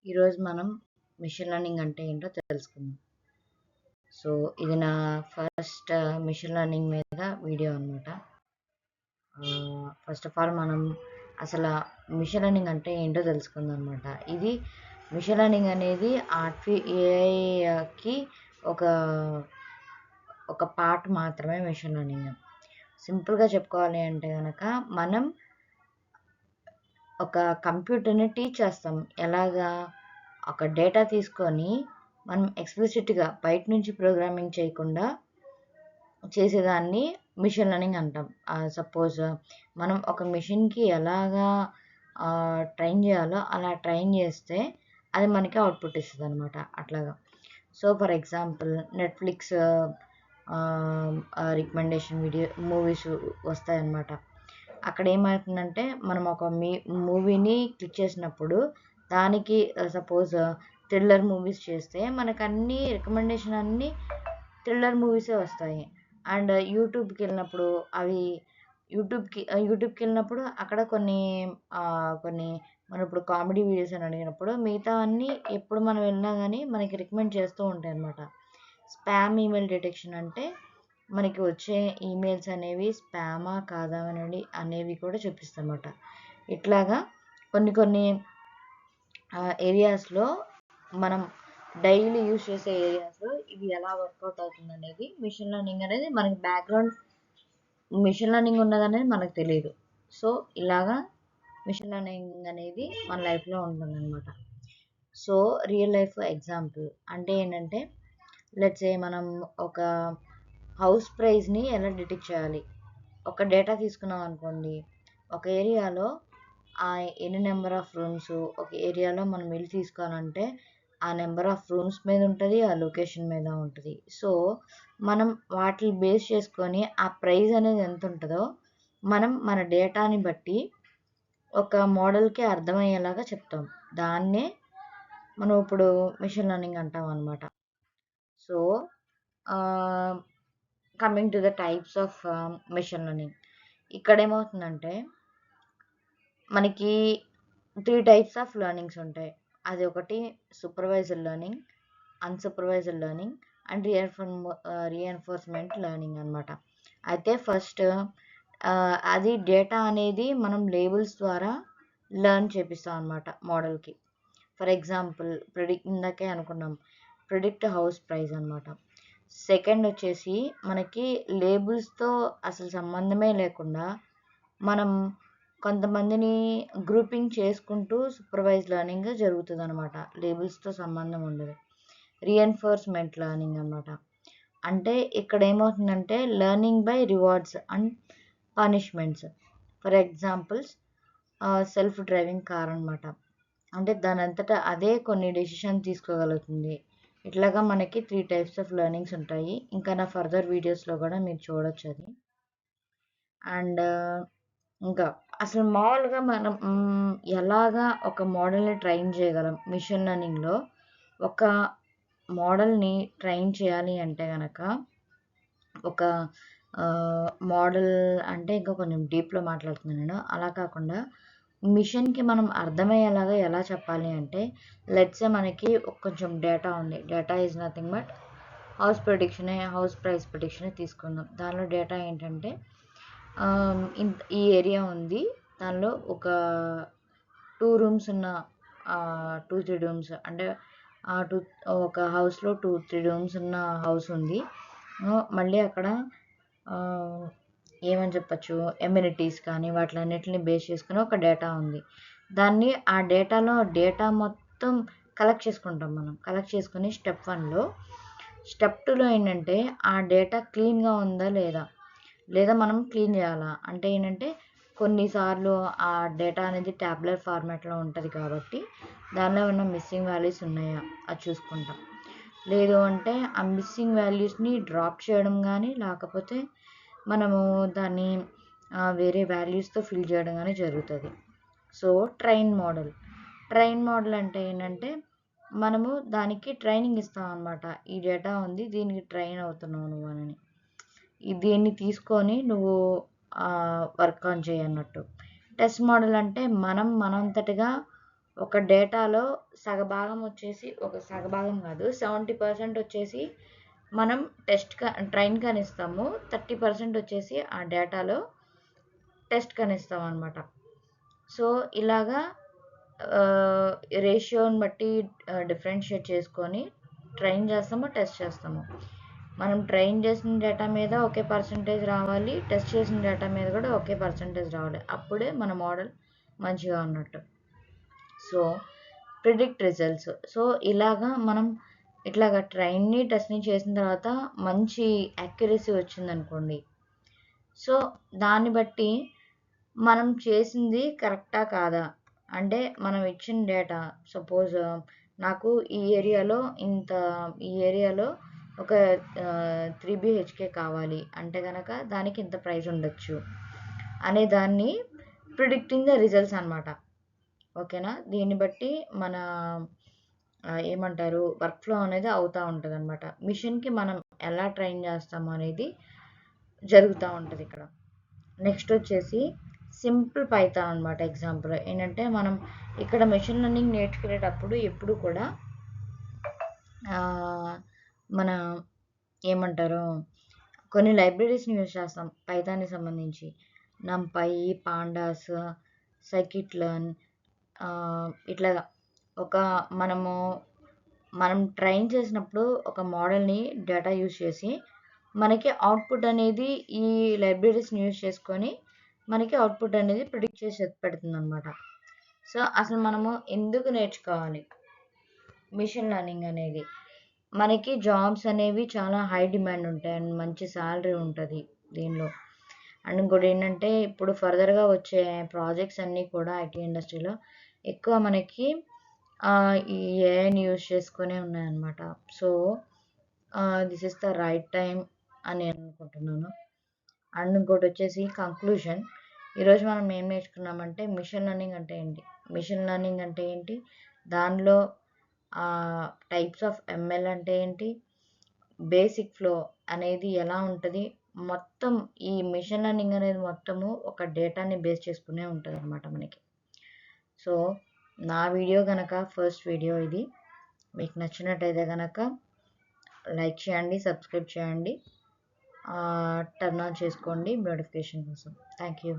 ఈరోజు మనం machine learning అంటే ఏంటో తెలుసుకుందాం. సో ఇది నా ఫస్ట్ మిషన్ లెర్నింగ్ మీద వీడియో అనమాట. ఫస్ట్ ఆఫ్ ఆల్ మనం అసలు మిషన్ లెర్నింగ్ అంటే ఏంటో తెలుసుకుందాం అనమాట. ఇది మిషన్ లెర్నింగ్ అనేది ఏఐకి ఒక ఒక పార్ట్ మాత్రమే మిషన్ లెర్నింగ్. సింపుల్గా చెప్పుకోవాలి అంటే కనుక మనం ఒక కంప్యూటర్ని టీచ్ చేస్తాం. ఎలాగా ఒక డేటా తీసుకొని మనం ఎక్స్ప్లిసిట్గా బయట నుంచి ప్రోగ్రామింగ్ చేయకుండా చేసేదాన్ని మిషన్ లెర్నింగ్ అంటాం. సపోజ్ మనం ఒక మిషన్కి ఎలాగా ట్రైన్ చేయాలో అలా ట్రైన్ చేస్తే అది మనకి అవుట్పుట్ ఇస్తుంది అనమాట. అట్లాగా. So for example Netflix recommendation movies వస్తాయన్నమాట. అక్కడ ఏమవుతుందంటే మనం ఒక మూవీని క్లిక్ చేసినప్పుడు దానికి సపోజ్ థ్రిల్లర్ మూవీస్ చేస్తే మనకు అన్ని రికమెండేషన్ అన్నీ థ్రిల్లర్ మూవీసే వస్తాయి. అండ్ యూట్యూబ్కి వెళ్ళినప్పుడు అవి యూట్యూబ్కి వెళ్ళినప్పుడు అక్కడ కొన్ని మనం ఇప్పుడు కామెడీ వీడియోస్ అని అడిగినప్పుడు మిగతా అన్నీ ఎప్పుడు మనం వెళ్ళినా కానీ మనకి రికమెండ్ చేస్తూ ఉంటాయి అన్నమాట. స్పామ్ ఈమెయిల్ డిటెక్షన్ అంటే మనకి వచ్చే ఈమెయిల్స్ అనేవి స్పామా కాదా అనేవి కూడా చూపిస్తామన్నమాట. ఇట్లాగా కొన్ని ఏరియాస్లో మనం డైలీ యూజ్ చేసే ఏరియాస్లో ఇవి ఎలా వర్కౌట్ అవుతుంది అనేది మిషన్ లెర్నింగ్ అనేది మనకి బ్యాక్గ్రౌండ్ మిషన్ లెర్నింగ్ ఉన్నదనేది మనకు తెలియదు. సో ఇలాగా మిషన్ లెర్నింగ్ అనేది మన లైఫ్లో ఉంటుందన్నమాట. సో రియల్ లైఫ్ ఎగ్జాంపుల్ అంటే ఏంటంటే లెట్స్ సే మనం ఒక హౌస్ ప్రైస్ని ఎలా డిటెక్ట్ చేయాలి. ఒక డేటా తీసుకున్నాం అనుకోండి, ఒక ఏరియాలో ఎన్ని నెంబర్ ఆఫ్ రూమ్స్ ఒక ఏరియాలో మనం ఇల్లు తీసుకోవాలంటే ఆ నెంబర్ ఆఫ్ రూమ్స్ మీద ఉంటుంది, ఆ లొకేషన్ మీద ఉంటుంది. సో మనం వాటిని బేస్ చేసుకొని ఆ ప్రైస్ అనేది ఎంత ఉంటుందో మనం మన డేటాని బట్టి ఒక మోడల్కి అర్థమయ్యేలాగా చెప్తాం. దాన్నే మనం ఇప్పుడు మిషన్ లెర్నింగ్ అంటాం అనమాట. So coming to the types of machine learning, ఇక్కడ ఏమవుతుందంటే మనకి 3 టైప్స్ ఆఫ్ లెర్నింగ్స్ ఉంటాయి. అది ఒకటి supervised learning, unsupervised learning and reinforcement learning అనమాట. అయితే ఫస్ట్ అది డేటా అనేది మనం లేబుల్స్ ద్వారా లెర్న్ చేపిస్తాం అనమాట మోడల్కి. ఫర్ ఎగ్జాంపుల్ ఇందాకే అనుకున్నాం ప్రిడిక్ట్ హౌస్ ప్రైస్ అనమాట. సెకండ్ వచ్చేసి మనకి లేబుల్స్తో అసలు సంబంధమే లేకుండా మనం కొంతమందిని గ్రూపింగ్ చేసుకుంటూ సూపర్వైజ్ లెర్నింగ్ జరుగుతుంది అనమాట. లేబుల్స్తో సంబంధం ఉండదు. రీఎన్ఫోర్స్మెంట్ లెర్నింగ్ అనమాట. అంటే ఇక్కడ ఏమవుతుందంటే learning by rewards and punishments. For examples self driving car అనమాట. అంటే దాని అంతటా అదే కొన్ని డెసిషన్ తీసుకోగలుగుతుంది. ఇట్లాగా మనకి 3 టైప్స్ ఆఫ్ లెర్నింగ్స్ ఉంటాయి. ఇంకా నా ఫర్దర్ వీడియోస్లో కూడా మీరు చూడొచ్చు అది. అండ్ ఇంకా అసలు మామూలుగా మనం ఎలాగా ఒక మోడల్ని ట్రైన్ చేయగలం మిషన్ లెర్నింగ్లో. ఒక మోడల్ని ట్రైన్ చేయాలి అంటే కనుక ఒక మోడల్ అంటే ఇంకా కొంచెం డీప్లో మాట్లాడుతున్నాను నేను. అలా కాకుండా మిషన్కి మనం అర్థమయ్యేలాగా ఎలా చెప్పాలి అంటే లెట్స్ మనకి కొంచెం డేటా ఉంది. Data is nothing but house price prediction తీసుకుందాం. దానిలో డేటా ఏంటంటే ఈ ఏరియా ఉంది, దానిలో ఒక 2 రూమ్స్ ఉన్న 2-3 రూమ్స్ అంటే ఒక హౌస్లో 2-3 రూమ్స్ ఉన్న హౌస్ ఉంది. మళ్ళీ అక్కడ ఏమని చెప్పచ్చు, ఎమ్యూనిటీస్ కానీ వాటిలన్నిటిని బేస్ చేసుకుని ఒక డేటా ఉంది. దాన్ని ఆ డేటా మొత్తం కలెక్ట్ చేసుకుంటాం మనం. కలెక్ట్ చేసుకుని స్టెప్ 1లో, స్టెప్ 2లో ఏంటంటే ఆ డేటా క్లీన్గా ఉందా లేదా మనం క్లీన్ చేయాలా. అంటే ఏంటంటే కొన్నిసార్లు ఆ డేటా అనేది ట్యాబులర్ ఫార్మాట్లో ఉంటుంది కాబట్టి దానిలో ఉన్న మిస్సింగ్ వాల్యూస్ ఉన్నాయా అది చూసుకుంటాం. లేదు అంటే ఆ మిస్సింగ్ వాల్యూస్ని డ్రాప్ చేయడం కానీ లేకపోతే మనము దాన్ని వేరే వాల్యూస్తో ఫిల్ చేయడం కానీ జరుగుతుంది. సో ట్రైన్ మోడల్ అంటే ఏంటంటే మనము దానికి ట్రైనింగ్ ఇస్తాం అనమాట. ఈ డేటా ఉంది, దీనికి ట్రైన్ అవుతున్నావు నువ్వు అని. దీన్ని తీసుకొని నువ్వు వర్క్ ఆన్ చేయన్నట్టు. టెస్ట్ మోడల్ అంటే మనంతటిగా ఒక డేటాలో సగభాగం వచ్చేసి, ఒక సగభాగం కాదు 70% వచ్చేసి మనం ట్రైన్ కనిస్తాము, 30% వచ్చేసి ఆ డేటాలో టెస్ట్ కనిస్తాం అనమాట. సో ఇలాగా రేషియోని బట్టి డిఫరెన్షియేట్ చేసుకొని ట్రైన్ చేస్తాము, టెస్ట్ చేస్తాము. మనం ట్రైన్ చేసిన డేటా మీద ఒకే పర్సంటేజ్ రావాలి, టెస్ట్ చేసిన డేటా మీద కూడా ఒకే పర్సంటేజ్ రావాలి, అప్పుడే మన మోడల్ మంచిగా ఉన్నట్టు. So predict results. సో ఇలాగా మనం ఇట్లాగా ట్రైన్ని టెస్ట్ని చేసిన తర్వాత మంచి యాక్యురసీ వచ్చిందనుకోండి, సో దాన్ని బట్టి మనం చేసింది కరెక్టా కాదా, అంటే మనం ఇచ్చిన డేటా సపోజ్ నాకు ఈ ఏరియాలో ఒక 3 BHK కావాలి అంటే కనుక దానికి ఇంత ప్రైస్ ఉండొచ్చు అనే దాన్ని ప్రిడిక్టింగ్ ద రిజల్ట్స్ అనమాట. ఓకేనా, దీన్ని బట్టి మన ఏమంటారు వర్క్ ఫ్లో అనేది అవుతూ ఉంటుంది అనమాట. మిషన్కి మనం ఎలా ట్రైన్ చేస్తాము అనేది జరుగుతూ ఉంటుంది ఇక్కడ. నెక్స్ట్ వచ్చేసి సింపుల్ పైథాన్ అనమాట. ఎగ్జాంపుల్ ఏంటంటే మనం ఇక్కడ మెషిన్ లెర్నింగ్ నేర్చుకునేటప్పుడు ఎప్పుడు కూడా మన ఏమంటారు కొన్ని లైబ్రరీస్ని యూజ్ చేస్తాం పైథాన్కి సంబంధించి. నంపై, పాండాస్, సైకిట్ లర్న్, ఇట్లాగా మనం ట్రైన్ చేసినప్పుడు ఒక మోడల్ని డేటా యూజ్ చేసి మనకి అవుట్పుట్ అనేది ఈ లైబ్రరీస్ని యూజ్ చేసుకొని మనకి అవుట్పుట్ అనేది ప్రిడిక్ట్ చేసి పెడుతుంది అనమాట. సో అసలు మనము ఎందుకు నేర్చుకోవాలి మిషన్ లెర్నింగ్ అనేది? మనకి జాబ్స్ అనేవి చాలా హై డిమాండ్ ఉంటాయి అండ్ మంచి శాలరీ ఉంటుంది దీనిలో. అండ్ ఇంకోటి ఏంటంటే ఇప్పుడు ఫర్దర్గా వచ్చే ప్రాజెక్ట్స్ అన్నీ కూడా ఐటీ ఇండస్ట్రీలో ఎక్కువ మనకి ఈ ఏఐని యూజ్ చేసుకునే ఉన్నాయన్నమాట. So this is the right time అని నేను అనుకుంటున్నాను. అండ్ ఇంకోటి వచ్చేసి కంక్లూజన్. ఈరోజు మనం ఏం నేర్చుకున్నామంటే మిషన్ లెర్నింగ్ అంటే ఏంటి, దానిలో టైప్స్ ఆఫ్ ఎంఎల్ అంటే ఏంటి, బేసిక్ ఫ్లో అనేది ఎలా ఉంటుంది, మొత్తం ఈ మిషన్ లెర్నింగ్ అనేది మొత్తము ఒక డేటాని బేస్ చేసుకునే ఉంటుంది అనమాట మనకి. సో నా వీడియో కనుక ఫస్ట్ వీడియో ఇది మీకు నచ్చినట్టయితే కనుక లైక్ చేయండి, సబ్స్క్రైబ్ చేయండి, టర్న్ ఆన్ చేసుకోండి నోటిఫికేషన్ కోసం. Thank you.